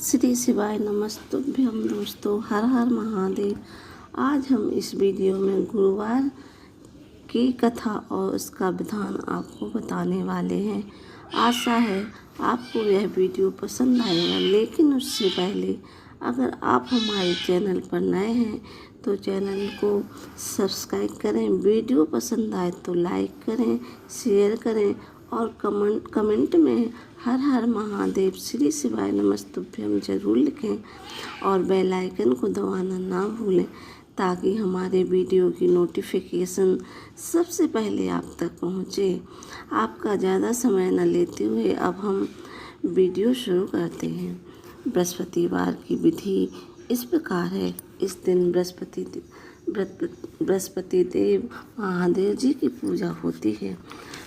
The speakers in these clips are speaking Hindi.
श्री शिवाय नमस्तुभ्यम। दोस्तों, हर हर महादेव। आज हम इस वीडियो में गुरुवार की कथा और उसका विधान आपको बताने वाले हैं। आशा है आपको यह वीडियो पसंद आएगा, लेकिन उससे पहले अगर आप हमारे चैनल पर नए हैं तो चैनल को सब्सक्राइब करें। वीडियो पसंद आए तो लाइक करें, शेयर करें और कमेंट में हर हर महादेव श्री शिवाय नमस्तुभ्यम जरूर लिखें और बेल आइकन को दबाना ना भूलें, ताकि हमारे वीडियो की नोटिफिकेशन सबसे पहले आप तक पहुँचे। आपका ज़्यादा समय न लेते हुए अब हम वीडियो शुरू करते हैं। बृहस्पतिवार की विधि इस प्रकार है। इस दिन बृहस्पति देव महादेव जी की पूजा होती है।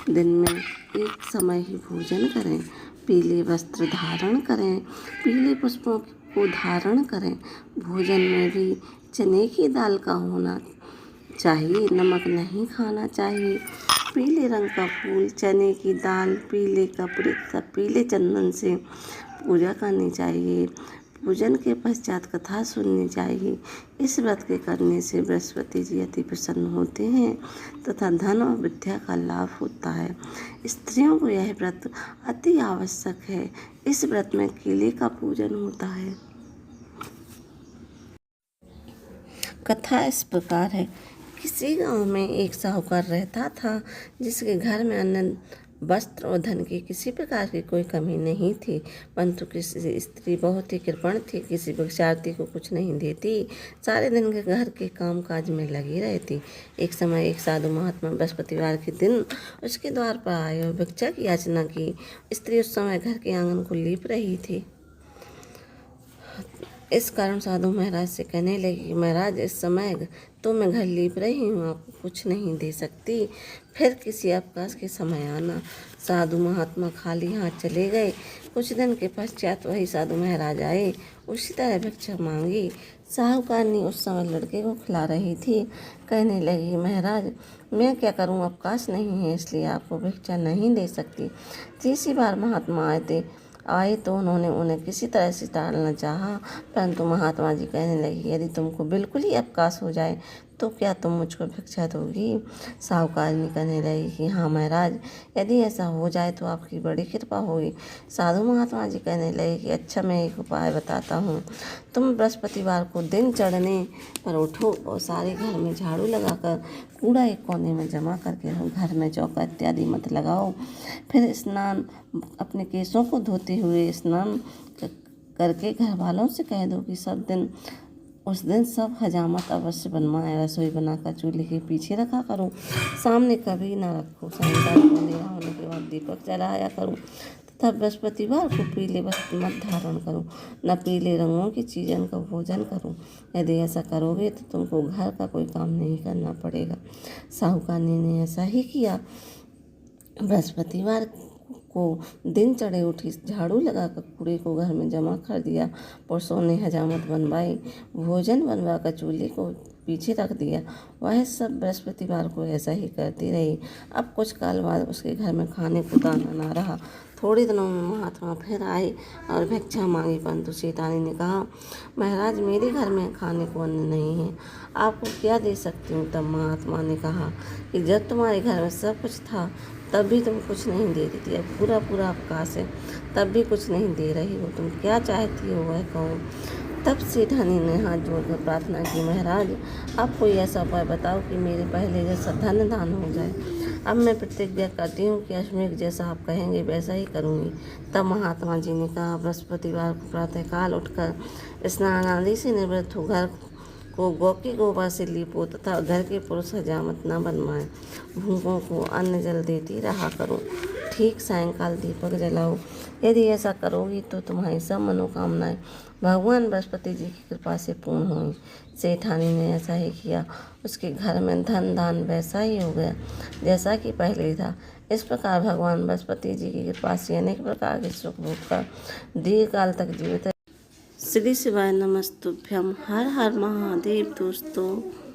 दिन में एक समय ही भोजन करें, पीले वस्त्र धारण करें, पीले पुष्पों को धारण करें। भोजन में भी चने की दाल का होना चाहिए, नमक नहीं खाना चाहिए। पीले रंग का फूल, चने की दाल, पीले कपड़े, पीले चंदन से पूजा करनी चाहिए। पूजन के पश्चात कथा सुननी चाहिए। इस व्रत के करने से बृहस्पति जी अति प्रसन्न होते हैं तथा धन और विद्या का लाभ होता है। स्त्रियों को यह व्रत अति आवश्यक है। इस व्रत में केले का पूजन होता है। कथा इस प्रकार है। किसी गांव में एक साहूकार रहता था, जिसके घर में अन्न, वस्त्र और धन की किसी प्रकार की कोई कमी नहीं थी, परंतु किसी स्त्री बहुत ही कृपण थी, किसी भिक्षार्थी को कुछ नहीं देती, सारे दिन के घर के काम काज में लगी रहती। एक समय एक साधु महात्मा बृहस्पतिवार के दिन उसके द्वार पर आए और भिक्षा की याचना की। स्त्री उस समय घर के आंगन को लीप रही थी। इस कारण साधु महाराज से कहने लगी, महाराज, इस समय तो मैं घर लीप रही हूँ, आपको कुछ नहीं दे सकती, फिर किसी अवकाश के समय आना। साधु महात्मा खाली हाथ चले गए। कुछ दिन के पश्चात वही साधु महाराज आए, उसी तरह भिक्षा मांगी। साहूकारनी उस समय लड़के को खिला रही थी। कहने लगी, महाराज, मैं क्या करूं, अवकाश नहीं है, इसलिए आपको भिक्षा नहीं दे सकती। तीसरी बार महात्मा आए तो उन्होंने उन्हें किसी तरह से टालना चाहा, परंतु महात्मा जी कहने लगी, यदि तुमको बिल्कुल ही अवकाश हो जाए तो क्या तुम मुझको भिक्षा दोगी? साहूकारनी कहने लगी कि हाँ महाराज, यदि ऐसा हो जाए तो आपकी बड़ी कृपा होगी। साधु महात्मा जी कहने लगे कि अच्छा, मैं एक उपाय बताता हूँ। तुम बृहस्पतिवार को दिन चढ़ने पर उठो और सारे घर में झाड़ू लगाकर कूड़ा एक कोने में जमा करके रहो। घर में चौका इत्यादि मत लगाओ। फिर स्नान, अपने केशों को धोते हुए स्नान करके घर वालों से कह दो कि उस दिन सब हजामत अवश्य बनवाएं। रसोई बनाकर चूल्हे के पीछे रखा करो, सामने कभी ना रखो। सायंकाल को अंधेरा होने के बाद दीपक जलाया करो तथा बृहस्पतिवार को पीले वस्त्र मत धारण करो, न पीले रंगों की चीज़ों का भोजन करो। यदि ऐसा करोगे तो तुमको घर का कोई काम नहीं करना पड़ेगा। साहूकारनी ने ऐसा ही किया। बृहस्पतिवार को दिन चढ़े उठी, झाड़ू लगाकर कूड़े को घर में जमा कर दिया। पुरुषों ने हजामत बनवाई, भोजन बनवाकर चूल्हे को पीछे रख दिया। वह सब बृहस्पतिवार को ऐसा ही करती रही। अब कुछ काल बाद उसके घर में खाने को दाना ना रहा। थोड़े दिनों में महात्मा फिर आए और भिक्षा मांगी, परंतु शैतानी ने कहा, महाराज, मेरे घर में खाने को अन्न नहीं है, आपको क्या दे सकती हूँ? तब महात्मा ने कहा कि जब तुम्हारे घर में सब कुछ था तब भी तुम कुछ नहीं दे रही थी, अब पूरा अवकाश है तब भी कुछ नहीं दे रही हो, तुम क्या चाहती हो वह कहो। तब सेठानी ने हाथ जोड़कर प्रार्थना की, महाराज, आप कोई ऐसा उपाय बताओ कि मेरे पहले जैसा धन दान हो जाए। अब मैं प्रतिज्ञा करती हूँ कि अश्वमेघ जैसा आप कहेंगे वैसा ही करूँगी। तब महात्मा जी ने कहा, बृहस्पतिवार को प्रातःकाल उठकर स्नान आदि से निवृत्त हो घर को गौ की गोबर से लीपो तथा घर के पुरुष हजामत न बनवाएं। भूखों को अन्न जल देती रहा करो। ठीक सायंकाल दीपक जलाओ। यदि ऐसा करोगी तो तुम्हारी सब मनोकामनाएं भगवान बृहस्पति जी की कृपा से पूर्ण होंगी। सेठानी ने ऐसा ही किया। उसके घर में धन दान वैसा ही हो गया जैसा कि पहले था। इस प्रकार भगवान बृहस्पति जी की कृपा से अनेक प्रकार के सुख भोग कर दीर्घ काल तक जीवित। श्री शिवाय नमस्तुभ्यम। हर हर महादेव। दोस्तों।